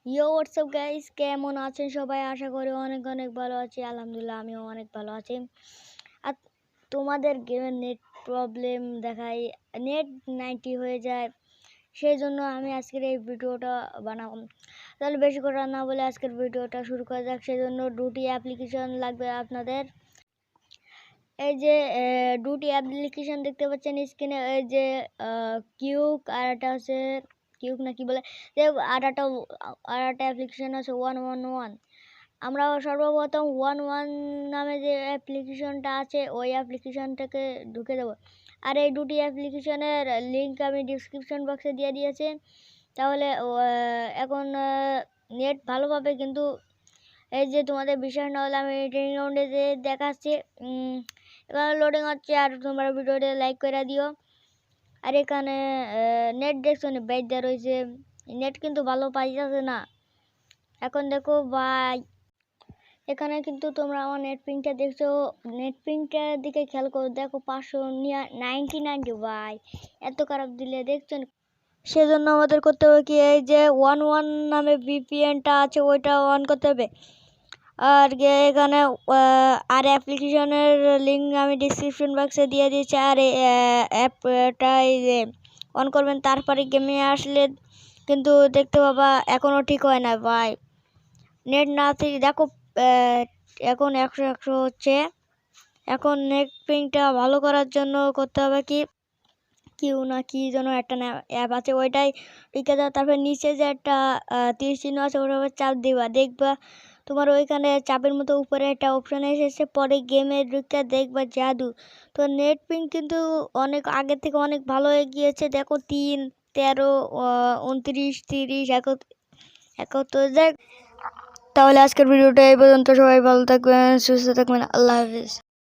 WhatsApp guys, কেমন আছেন সবাই? আশা করি অনেক অনেক ভালো আছি। আলহামদুলিল্লাহ আমিও অনেক ভালো আছি। আর তোমাদের গেমের নেট প্রবলেম দেখায়, নেট 90 হয়ে যায়, সেই জন্য আমি আজকের এই ভিডিওটা বানাবো। তাহলে বেশি কথা না বলে আজকের ভিডিওটা শুরু করা যাক। সেজন্য দুটি অ্যাপ্লিকেশন লাগবে আপনাদের। এই যে দুটি অ্যাপ্লিকেশন দেখতে পাচ্ছেন স্ক্রিনে, এই যে কিউক আর একটা আছে কিউক না কি বলে, আর একটা অ্যাপ্লিকেশন আছে 111। আমরা সর্বপ্রথম 11 নামে যে অ্যাপ্লিকেশনটা আছে ওই অ্যাপ্লিকেশনটাকে ঢুকে দেবো। আর এই দুটি অ্যাপ্লিকেশনের লিঙ্ক আমি ডিসক্রিপশন বক্সে দিয়ে দিয়েছি। তাহলে এখন নেট ভালো পাবে। কিন্তু এই যে তোমাদের বিশ্বাস না হলে আমি ট্রেনিং রাউন্ডে যে দেখাচ্ছি। এখানে লোডিং হচ্ছে, আর তোমরা ভিডিওটা লাইক করে দিও। আর এখানে নেট দেখছো না বাইর দেওয়া রয়েছে, নেট কিন্তু ভালো পাইতেছে না। এখন দেখো ভাই, এখানে কিন্তু তোমরা আমার নেট পিংটা দেখছো, নেট পিংটার দিকে খেয়াল করো, দেখো 590 ভাই, এত খারাপ দিলে দেখছো। সেজন্য আমাদের করতে হবে কি, এই যে 11 নামে ভিপিএনটা আছে ওইটা অন করতে হবে। আর এখানে আর অ্যাপ্লিকেশনের লিঙ্ক আমি ডিসক্রিপশন বক্সে দিয়ে দিয়েছি। আর অ্যাপটা অন করবেন, তারপরে গেমে আসলে কিন্তু দেখতে পাবা এখনও ঠিক হয় না ভাই, নেট না থেকে দেখো এখন 100 হচ্ছে। এখন নেট পিংটা ভালো করার জন্য করতে হবে কি, কিউ না কি যেন একটা অ্যাপ আছে ওইটাই টিকে দাও। তারপর নিচে যে একটা 30 চিহ্ন আছে ওটার উপর চাপ দিবা, দেখবা তোমার ওইখানে চাপের মতো উপরে একটা অপশান এসেছে, পরে গেমে ঢুকে দেখবা জাদু। তো নেট পিং কিন্তু অনেক আগের থেকে অনেক ভালো হয়ে গিয়েছে। দেখো 3, 13, 29, 30, 71 দেখ। তাহলে আজকের ভিডিওটা এই পর্যন্ত। সবাই ভালো থাকবেন, সুস্থ থাকবেন, আল্লাহ হাফিজ।